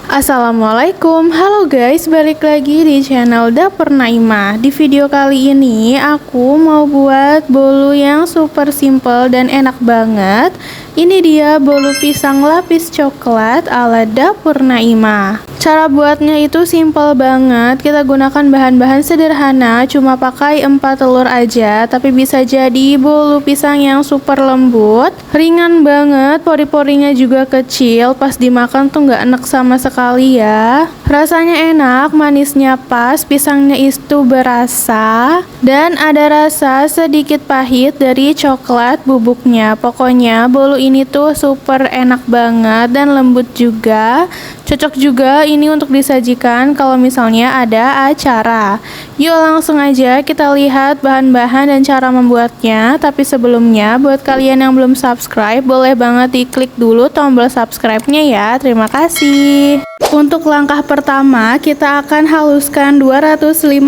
Assalamualaikum, halo guys, balik lagi di channel Dapur Naimah. Di video kali ini aku mau buat bolu yang super simple dan enak banget. Ini dia bolu pisang lapis coklat ala Dapur Naimah. Cara buatnya itu simple banget. Kita gunakan bahan-bahan sederhana, cuma pakai 4 telur aja, tapi bisa jadi bolu pisang yang super lembut, ringan banget, pori-porinya juga kecil, pas dimakan tuh nggak enek sama sekali ya. Rasanya enak, manisnya pas, pisangnya itu berasa, dan ada rasa sedikit pahit dari coklat bubuknya. Pokoknya bolu ini tuh super enak banget dan lembut juga. Cocok juga ini untuk disajikan kalau misalnya ada acara. Yuk langsung aja kita lihat bahan-bahan dan cara membuatnya. Tapi sebelumnya buat kalian yang belum subscribe, boleh banget diklik dulu tombol subscribe-nya ya. Terima kasih. Untuk langkah pertama, kita akan haluskan 250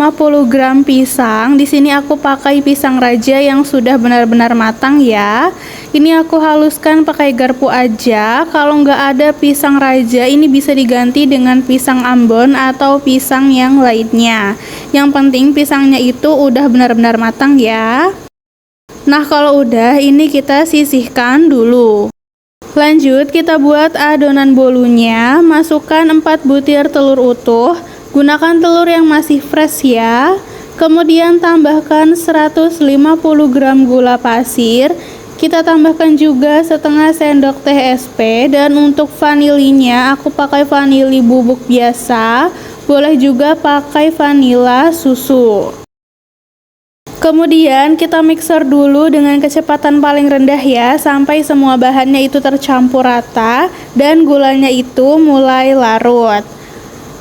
gram pisang. Di sini aku pakai pisang raja yang sudah benar-benar matang ya. Ini aku haluskan pakai garpu aja. Kalau nggak ada pisang raja, ini bisa diganti dengan pisang ambon atau pisang yang lainnya. Yang penting pisangnya itu udah benar-benar matang ya. Nah, kalau udah, ini kita sisihkan dulu. Lanjut, kita buat adonan bolunya. Masukkan 4 butir telur utuh. Gunakan telur yang masih fresh ya. Kemudian tambahkan 150 gram gula pasir. Kita tambahkan juga setengah sendok teh SP. Dan untuk vanilinya, aku pakai vanili bubuk biasa. Boleh juga pakai vanila susu. Kemudian kita mixer dulu dengan kecepatan paling rendah ya, sampai semua bahannya itu tercampur rata dan gulanya itu mulai larut.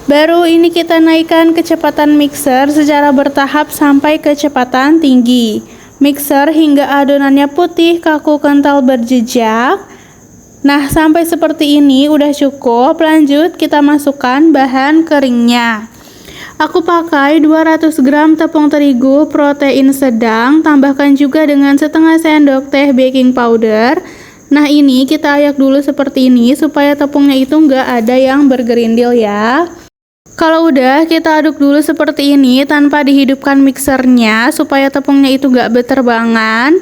Baru ini kita naikkan kecepatan mixer secara bertahap sampai kecepatan tinggi. Mixer hingga adonannya putih, kaku, kental, berjejak. Nah, sampai seperti ini udah cukup. Lanjut kita masukkan bahan keringnya. Aku pakai 200 gram tepung terigu protein sedang, tambahkan juga dengan setengah sendok teh baking powder. Nah, ini kita ayak dulu seperti ini supaya tepungnya itu nggak ada yang bergerindil ya. Kalau udah, kita aduk dulu seperti ini tanpa dihidupkan mixernya supaya tepungnya itu nggak berterbangan.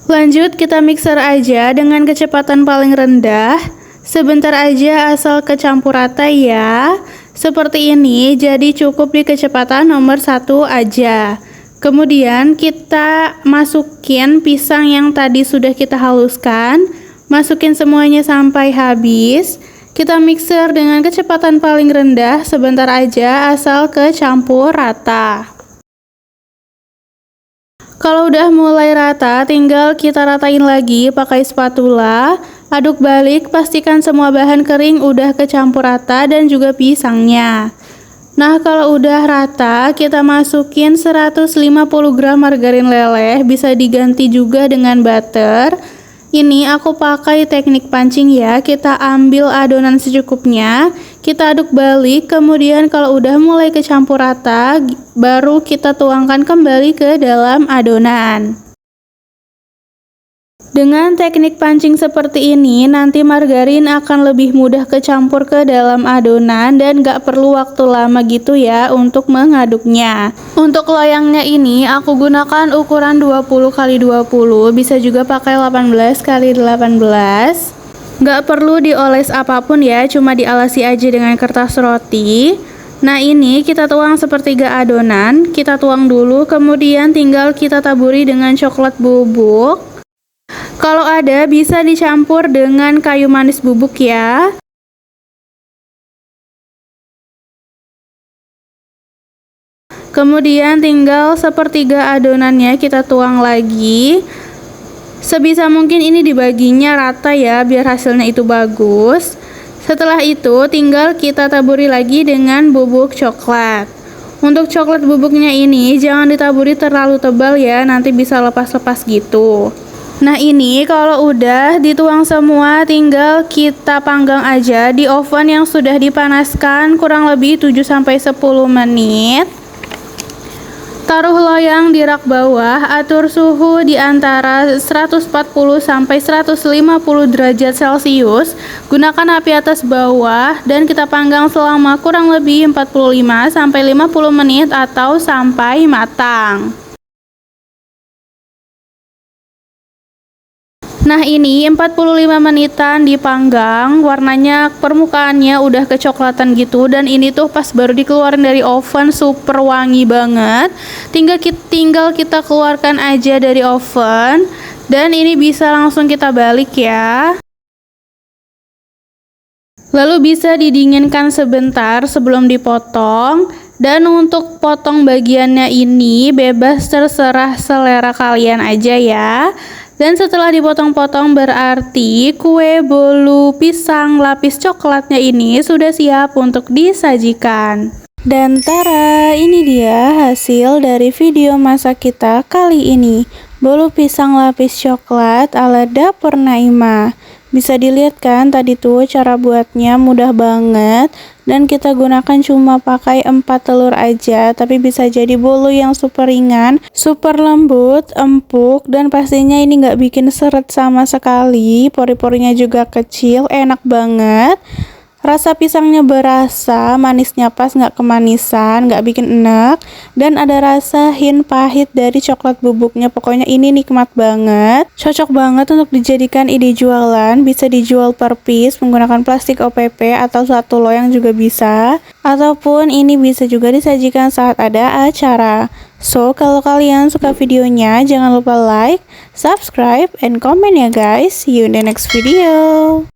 Lanjut kita mixer aja dengan kecepatan paling rendah. Sebentar aja asal kecampur rata ya. Seperti ini, jadi cukup di kecepatan nomor 1 aja. Kemudian kita masukin pisang yang tadi sudah kita haluskan. Masukin semuanya sampai habis. Kita mixer dengan kecepatan paling rendah sebentar aja asal kecampur rata. Kalau udah mulai rata, tinggal kita ratain lagi pakai spatula. Aduk balik, pastikan semua bahan kering udah kecampur rata dan juga pisangnya. Nah, kalau udah rata, kita masukin 150 gram margarin leleh, bisa diganti juga dengan butter. Ini aku pakai teknik pancing ya, kita ambil adonan secukupnya, kita aduk balik, kemudian kalau udah mulai kecampur rata, baru kita tuangkan kembali ke dalam adonan. Dengan teknik pancing seperti ini, nanti margarin akan lebih mudah kecampur ke dalam adonan dan gak perlu waktu lama gitu ya untuk mengaduknya. Untuk loyangnya ini, aku gunakan ukuran 20x20, bisa juga pakai 18x18. Gak perlu dioles apapun ya, cuma dialasi aja dengan kertas roti. Nah, ini kita tuang sepertiga adonan, kita tuang dulu, kemudian tinggal kita taburi dengan coklat bubuk. Kalau ada bisa dicampur dengan kayu manis bubuk ya. Kemudian tinggal sepertiga adonannya kita tuang lagi. Sebisa mungkin ini dibaginya rata ya, biar hasilnya itu bagus. Setelah itu tinggal kita taburi lagi dengan bubuk coklat. Untuk coklat bubuknya ini jangan ditaburi terlalu tebal ya, nanti bisa lepas-lepas gitu. Nah, ini kalau udah dituang semua, tinggal kita panggang aja di oven yang sudah dipanaskan kurang lebih 7-10 menit. Taruh loyang di rak bawah, atur suhu di antara 140 sampai 150 derajat Celcius. Gunakan api atas bawah dan kita panggang selama kurang lebih 45 sampai 50 menit atau sampai matang. Nah, ini 45 menitan dipanggang, warnanya permukaannya udah kecoklatan gitu, dan ini tuh pas baru dikeluarin dari oven super wangi banget. Tinggal kita keluarkan aja dari oven, dan ini bisa langsung kita balik ya. Lalu bisa didinginkan sebentar sebelum dipotong. Dan untuk potong bagiannya ini bebas, terserah selera kalian aja ya. Dan setelah dipotong-potong berarti kue bolu pisang lapis coklatnya ini sudah siap untuk disajikan. Dan tara, ini dia hasil dari video masak kita kali ini. Bolu pisang lapis coklat ala Dapur Naimah. Bisa dilihat kan tadi tuh cara buatnya mudah banget, dan kita gunakan cuma pakai 4 telur aja, tapi bisa jadi bolu yang super ringan, super lembut, empuk, dan pastinya ini nggak bikin seret sama sekali. Pori-porinya juga kecil, enak banget. Rasa pisangnya berasa, manisnya pas, nggak kemanisan, nggak bikin enak, dan ada rasa hint pahit dari coklat bubuknya. Pokoknya ini nikmat banget, cocok banget untuk dijadikan ide jualan. Bisa dijual per piece menggunakan plastik OPP atau satu loyang juga bisa, ataupun ini bisa juga disajikan saat ada acara. So, kalau kalian suka videonya, jangan lupa like, subscribe, and comment ya guys. See you in the next video.